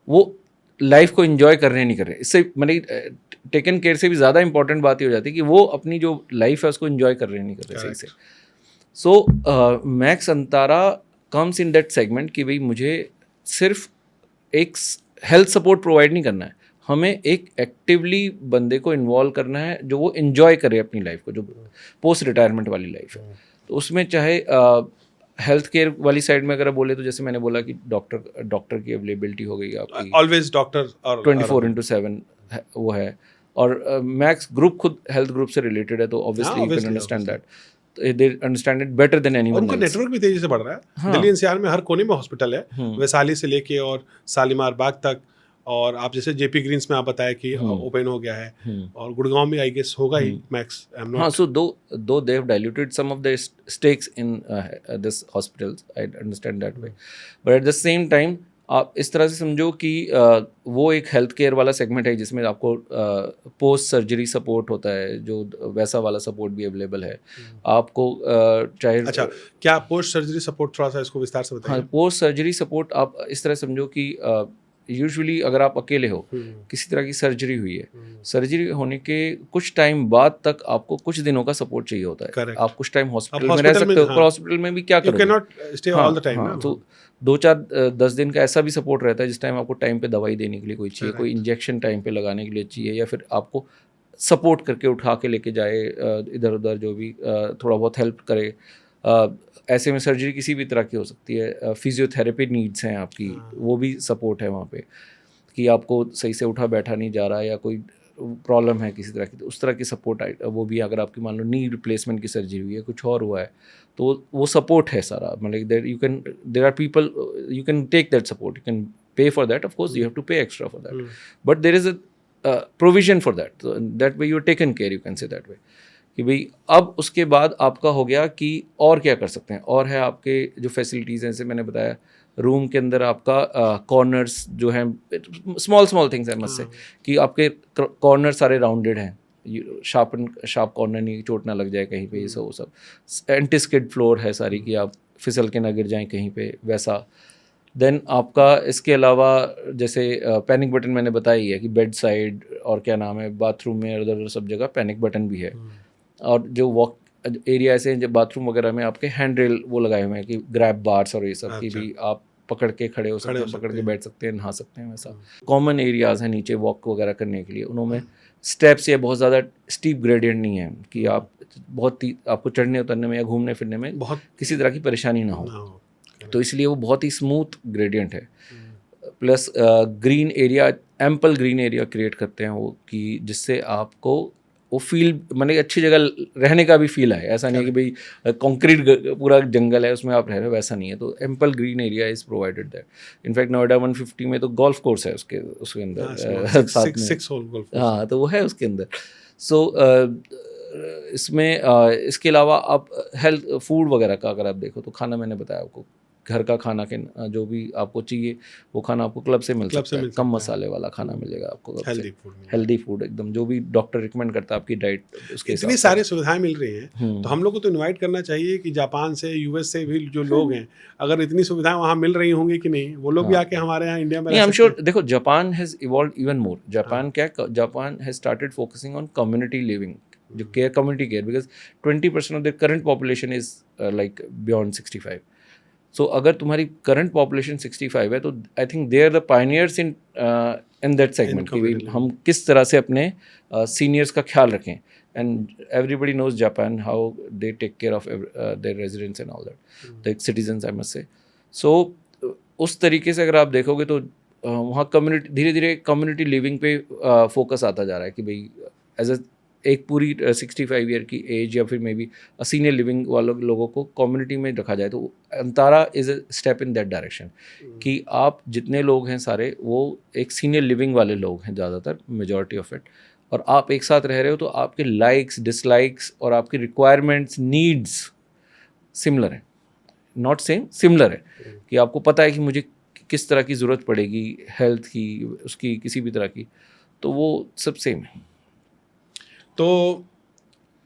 वो लाइफ को एंजॉय कर रहे हैं नहीं कर रहे। इससे मतलब टेकन केयर से भी ज़्यादा इंपॉर्टेंट बात ये हो जाती है कि वो अपनी जो लाइफ है उसको एंजॉय कर रहे हैं नहीं कर रहे सही से। So Max Antara comes in that segment कि भाई मुझे सिर्फ एक हेल्थ सपोर्ट प्रोवाइड नहीं करना है, हमें एक एक्टिवली बंदे को इन्वॉल्व करना है जो वो इन्जॉय करे अपनी लाइफ को, जो पोस्ट रिटायरमेंट वाली लाइफ है। तो उसमें चाहे हेल्थ केयर वाली साइड में अगर आप बोले तो जैसे मैंने बोला कि डॉक्टर की अवेलेबिलिटी हो गई आपकी, ऑलवेज डॉक्टर और 24/7 वो है। और मैक्स ग्रुप खुद हेल्थ ग्रुप से रिलेटेड है, तो obviously you can obviously, understand that, they understand it better than और एनीवन उनका एल्स। नेटवर्क भी तेजी से बढ़ रहा है। हाँ। दिल्ली एनसीआर में हर कोने में हॉस्पिटल है, वैशाली से लेके और शालीमार बाग तक, और आप जैसे जेपी ग्रीन्स में आप बताया कि ओपन हो गया है, और गुड़गांव में आई गेस होगा ही मैक्स। हाँ, so though they have diluted some of their stakes in this hospitals, I understand that way, but at the same time आप इस तरह से समझो कि वो एक हेल्थ केयर वाला सेगमेंट है जिसमें आपको पोस्ट सर्जरी सपोर्ट होता है, जो वैसा वाला सपोर्ट भी अवेलेबल है आपको। चाहे अच्छा, क्या पोस्ट सर्जरी सपोर्ट, थोड़ा सा इसको विस्तार से बताइए। हाँ, पोस्ट सर्जरी सपोर्ट आप इस तरह समझो कि यूजुअली अगर आप अकेले हो, किसी तरह की सर्जरी हुई है, सर्जरी होने के कुछ टाइम बाद तक आपको कुछ दिनों का सपोर्ट चाहिए होता है। Correct. आप कुछ टाइम हॉस्पिटल में रह सकते हो, पर हॉस्पिटल में भी क्या You करोगे? cannot stay all the time, ना? तो 2-4-10 दिन का ऐसा भी सपोर्ट रहता है जिस टाइम आपको टाइम पे दवाई देने के लिए कोई चाहिए, कोई इंजेक्शन टाइम पे लगाने के लिए चाहिए, या फिर आपको सपोर्ट करके उठा के लेके जाए इधर उधर, जो भी थोड़ा बहुत हेल्प करे। ऐसे में सर्जरी किसी भी तरह की हो सकती है। फिजियोथेरेपी नीड्स हैं आपकी, वो भी सपोर्ट है वहाँ पे, कि आपको सही से उठा बैठा नहीं जा रहा है या कोई प्रॉब्लम है किसी तरह की, तो उस तरह की सपोर्ट वो भी। अगर आपकी मान लो नी रिप्लेसमेंट की सर्जरी हुई है, कुछ और हुआ है, तो वो सपोर्ट है सारा। मतलब there are people, you can take that support, you can pay for that, of course you have to pay extra for that, but there is a provision for that, that way you are taken care, you can say that way, कि भाई अब उसके बाद आपका हो गया कि और क्या कर सकते हैं। और है आपके जो फैसिलिटीज़ हैं, जैसे मैंने बताया, रूम के अंदर आपका कॉर्नर्स जो हैं, स्मॉल थिंग्स हैं मुझसे, कि आपके कॉर्नर सारे राउंडेड हैं, शार्प कॉर्नर नहीं, चोट ना लग जाए कहीं पे, ये सब वो सब। एंटी स्किड फ्लोर है सारी, कि आप फिसल के ना गिर जाएं कहीं पे, वैसा। देन आपका इसके अलावा जैसे पैनिक बटन मैंने बताया ही है कि बेड साइड, और क्या नाम है, बाथरूम में उधर उधर सब जगह पैनिक बटन भी है। और जो वॉक एरिया ऐसे हैं, जब बाथरूम वगैरह में आपके हैंड रेल वो लगाए हुए हैं कि ग्रैब बार्स और ये सब, कि भी आप पकड़ के खड़े हो सकते हैं, पकड़ के बैठ सकते हैं, नहा सकते हैं, वैसा। कॉमन एरियाज़ हैं नीचे वॉक वगैरह करने के लिए, उन्होंने स्टेप्स या बहुत ज़्यादा स्टीप ग्रेडियंट नहीं है कि आप बहुत ही आपको चढ़ने उतरने में या घूमने फिरने में बहुत किसी तरह की परेशानी ना हो, तो इसलिए वो बहुत ही स्मूथ ग्रेडियंट है। Plus green area, ample green area create करते हैं वो, कि जिससे आपको वो फील, मतलब अच्छी जगह रहने का भी फील है। ऐसा नहीं है कि भाई कंक्रीट पूरा जंगल है उसमें आप रह रहे हो, वैसा नहीं है। तो ample green area is provided that. In fact Noida 150 में तो गोल्फ कोर्स है उसके अंदर, साथ में 6 होल गोल्फ। हाँ, तो वो है उसके अंदर। सो इसमें इसके अलावा आप हेल्थ फूड वगैरह का अगर आप देखो, तो खाना मैंने बताया आपको, घर का खाना के जो भी आपको चाहिए वो खाना आपको क्लब से मिल सकता है। कम मसाले वाला खाना मिलेगा आपको, हेल्दी फूड एकदम, जो भी डॉक्टर रिकमेंड करता है आपकी डाइट उसके। इतनी सारी सुविधाएं मिल रही हैं, तो हम लोग को तो इनवाइट करना चाहिए कि जापान से, यूएस से भी जो लोग हैं, अगर इतनी सुविधाएं वहाँ मिल रही होंगी कि नहीं, वो लोग भी आके हमारे यहाँ इंडिया में। आई एम श्योर, देखो Japan has evolved even more. Japan has started focusing on community living, जो care, community care, because 20% of the current population is like beyond 65। So अगर तुम्हारी करंट पॉपुलेशन 65 है, तो I think they are the pioneers in that segment, कि हम किस तरह से अपने सीनियर्स का ख्याल रखें। And everybody knows Japan, how they take care of their residents and all that, the citizens, I must say. So उस तरीके से अगर आप देखोगे तो वहाँ कम्युनिटी, धीरे धीरे कम्युनिटी लिविंग पे फोकस आता जा रहा है, कि भाई एज अ एक पूरी 65 ईयर की एज या फिर मे बी सीनियर लिविंग वालों लोगों को कम्युनिटी में रखा जाए। तो Antara is a step in that direction, कि आप जितने लोग हैं सारे वो एक सीनियर लिविंग वाले लोग हैं ज़्यादातर, मेजॉरिटी ऑफ इट, और आप एक साथ रह रहे हो, तो आपके लाइक्स, डिसलाइक्स और आपकी रिक्वायरमेंट्स, नीड्स सिमिलर है, नॉट सेम, सिमिलर है, कि आपको पता है कि मुझे किस तरह की ज़रूरत पड़ेगी हेल्थ की, उसकी किसी भी तरह की, तो वो सब सेम है। तो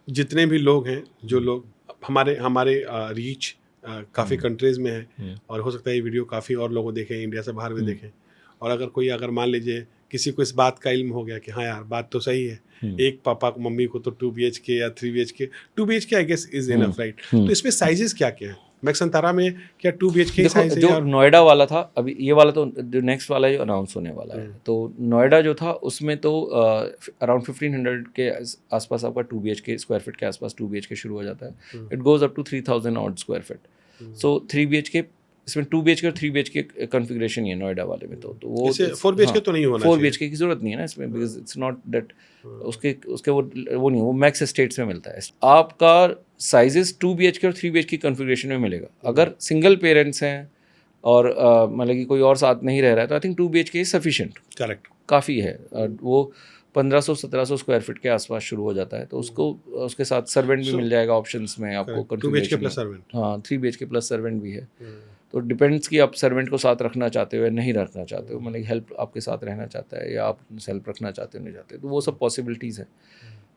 जितने भी लोग हैं, जो लोग हमारे रीच काफ़ी कंट्रीज़ में है, और हो सकता है ये वीडियो काफ़ी और लोगों देखें, इंडिया से बाहर भी देखें, और अगर मान लीजिए किसी को इस बात का इल्म हो गया कि हाँ यार बात तो सही है, एक पापा को मम्मी को तो 2 BHK या 3 BHK, 2 BHK I guess is enough, right? तो इसमें साइजेस क्या क्या है? मैक्स अंतारा में क्या 2 BHK देखो, साइज है? जो नोएडा वाला था, अभी ये वाला तो जो नेक्स्ट वाला जो अनाउंस होने वाला है, तो नोएडा जो था उसमें तो अराउंड 1500 के आसपास आपका 2 BHK स्क्वायर फीट के आसपास 2 BHK शुरू हो जाता है। It goes up to 3000 odd square feet. So 3 BHK, इसमें 2 BHK और 3 BHK कॉन्फ़िगरेशन ही है नोएडा वाले में। तो वो 4 BHK तो नहीं होना 4 चाहिए। BHK की जरूरत नहीं है ना इसमें, बिकॉज इट्स नॉट दैट, उसके वो नहीं, वो मैक्स एस्टेट्स में मिलता है। आपका साइजेस 2 BHK और 3 BHK कॉन्फ़िगरेशन में मिलेगा। अगर सिंगल पेरेंट्स हैं और मतलब कि कोई और साथ नहीं रह रहा है, तो I think 2 BHK is sufficient, correct, काफ़ी है। वो 1500-1700 स्क्वायर फीट के आसपास शुरू हो जाता है। तो उसको उसके साथ सर्वेंट भी मिल जाएगा ऑप्शंस में आपको। 2 BHK प्लस सर्वेंट, हाँ, 3 BHK प्लस सर्वेंट भी है। तो डिपेंड्स कि आप सर्वेंट को साथ रखना चाहते हो या नहीं रखना चाहते हो, मतलब हेल्प आपके साथ रहना चाहता है या आप हेल्प रखना चाहते हो नहीं चाहते, तो वो सब पॉसिबिलिटीज़ है।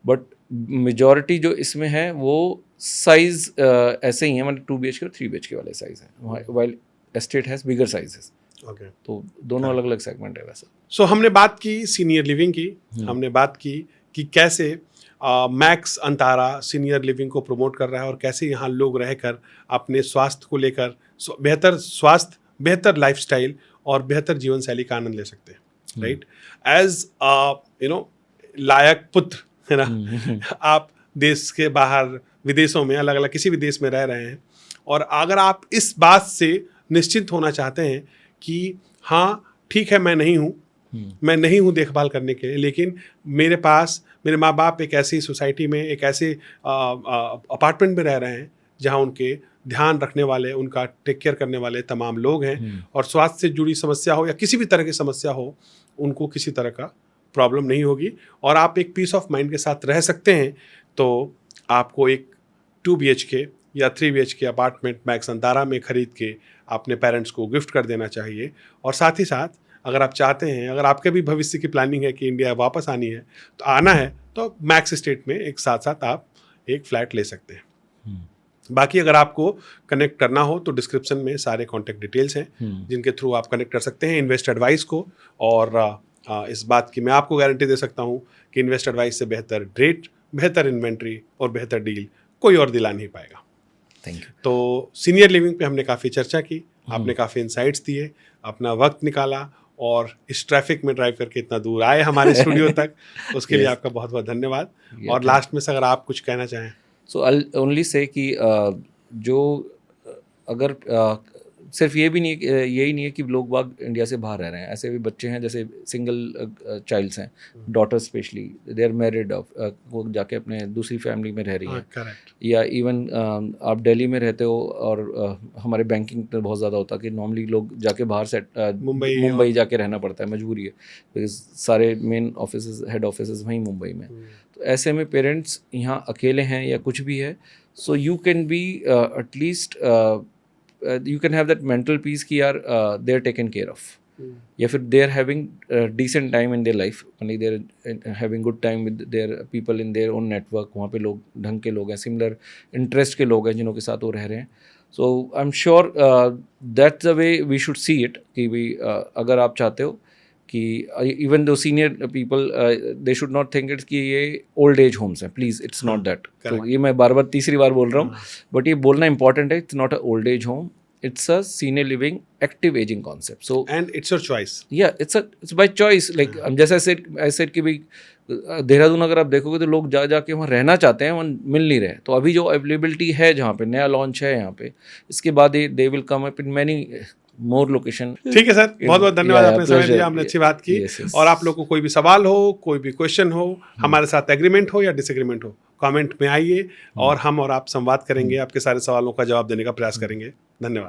बट मेजॉरिटी जो इसमें है वो साइज़ ऐसे ही है, मतलब 2 BHK और 3 BHK वाले साइज़ हैं, while estate has bigger sizes. Okay, तो दोनों अलग अलग सेगमेंट है वैसे। सो हमने बात की सीनियर लिविंग की, हमने बात की कि कैसे मैक्स अंतारा सीनियर लिविंग को प्रमोट कर रहा है और कैसे यहाँ लोग रहकर अपने स्वास्थ्य को लेकर बेहतर स्वास्थ्य, बेहतर लाइफस्टाइल और बेहतर जीवन शैली का आनंद ले सकते हैं, राइट? एज यू नो लायक पुत्र, है ना, आप देश के बाहर विदेशों में अलग अलग किसी भी देश में रह रहे हैं, और अगर आप इस बात से निश्चिंत होना चाहते हैं कि हाँ ठीक है मैं नहीं हूँ देखभाल करने के लिए, लेकिन मेरे पास मेरे माँ बाप एक ऐसी सोसाइटी में, एक ऐसे अपार्टमेंट में रह रहे हैं जहाँ उनके ध्यान रखने वाले, उनका टेक केयर करने वाले तमाम लोग हैं, और स्वास्थ्य से जुड़ी समस्या हो या किसी भी तरह की समस्या हो, उनको किसी तरह का प्रॉब्लम नहीं होगी और आप एक पीस ऑफ माइंड के साथ रह सकते हैं। तो आपको एक 2 BHK या 3 BHK अपार्टमेंट मैक्स अंतारा में खरीद के अपने पेरेंट्स को गिफ्ट कर देना चाहिए। और साथ ही साथ अगर आप चाहते हैं, अगर आपके भी भविष्य की प्लानिंग है कि इंडिया वापस आनी है, तो आना है, तो मैक्स एस्टेट में एक साथ साथ आप एक फ्लैट ले सकते हैं। बाकी अगर आपको कनेक्ट करना हो तो डिस्क्रिप्शन में सारे कॉन्टैक्ट डिटेल्स हैं जिनके थ्रू आप कनेक्ट कर सकते हैं इन्वेस्ट एडवाइस को। और इस बात की मैं आपको गारंटी दे सकता हूँ कि इन्वेस्ट एडवाइस से बेहतर रेट, बेहतर इन्वेंट्री और बेहतर डील कोई और दिला नहीं पाएगा। Thank you. तो सीनियर लिविंग पे हमने काफ़ी चर्चा की, आपने काफ़ी इंसाइट्स दिए, अपना वक्त निकाला और इस ट्रैफिक में ड्राइव करके इतना दूर आए हमारे स्टूडियो तक, उसके लिए आपका बहुत बहुत धन्यवाद। और लास्ट में से अगर आप कुछ कहना चाहें। सो आई ओनली से कि जो अगर सिर्फ ये भी नहीं, यही नहीं है कि लोग बाग इंडिया से बाहर रह रहे हैं, ऐसे भी बच्चे हैं जैसे सिंगल चाइल्ड्स हैं, daughters specially, they are married, वो जाके अपने दूसरी फैमिली में रह रही हैं। करेक्ट। या इवन आप दिल्ली में रहते हो और हमारे बैंकिंग में बहुत ज़्यादा होता है कि नॉर्मली लोग जाके बाहर से मुंबई जाके रहना पड़ता है, मजबूरी है, बिकॉज सारे मेन ऑफिस, हेड ऑफिस वहीं मुंबई में। तो ऐसे में पेरेंट्स यहाँ अकेले हैं या कुछ भी है, so you can be at least you can have that mental peace कि यार they're taken care of, या फिर they're having decent time in their life, मतलब they're having good time with their people in their own network, वहाँ पे लोग ढंग के लोग हैं, similar interest के लोग हैं जिनों के साथ वो रह रहे हैं। So I'm sure that's the way we should see it कि भाई अगर आप चाहते हो कि even though senior people they should not think it's कि ये ओल्ड एज होम्स हैं, प्लीज़ इट्स नॉट दैट। तो ये मैं बार बार तीसरी बार बोल रहा हूँ, बट ये बोलना इंपॉर्टेंट है, it's not a old age home, it's a senior living active aging concept, so and it's your choice, yeah, it's by choice, like जैसे I said कि भाई देहरादून अगर आप देखोगे तो लोग जाके वहाँ रहना चाहते हैं, वहाँ मिल नहीं रहे। तो अभी जो अवेलेबिलिटी है, जहाँ पे नया लॉन्च है यहाँ पे, इसके बाद दे will come up in many more location. ठीक है सर, बहुत बहुत धन्यवाद, आपने समय दिया, हमने अच्छी बात की। और आप लोग को कोई भी सवाल हो, कोई भी क्वेश्चन हो, हमारे साथ एग्रीमेंट हो या डिसएग्रीमेंट हो, कमेंट में आइए और हम और आप संवाद करेंगे, आपके सारे सवालों का जवाब देने का प्रयास करेंगे। धन्यवाद।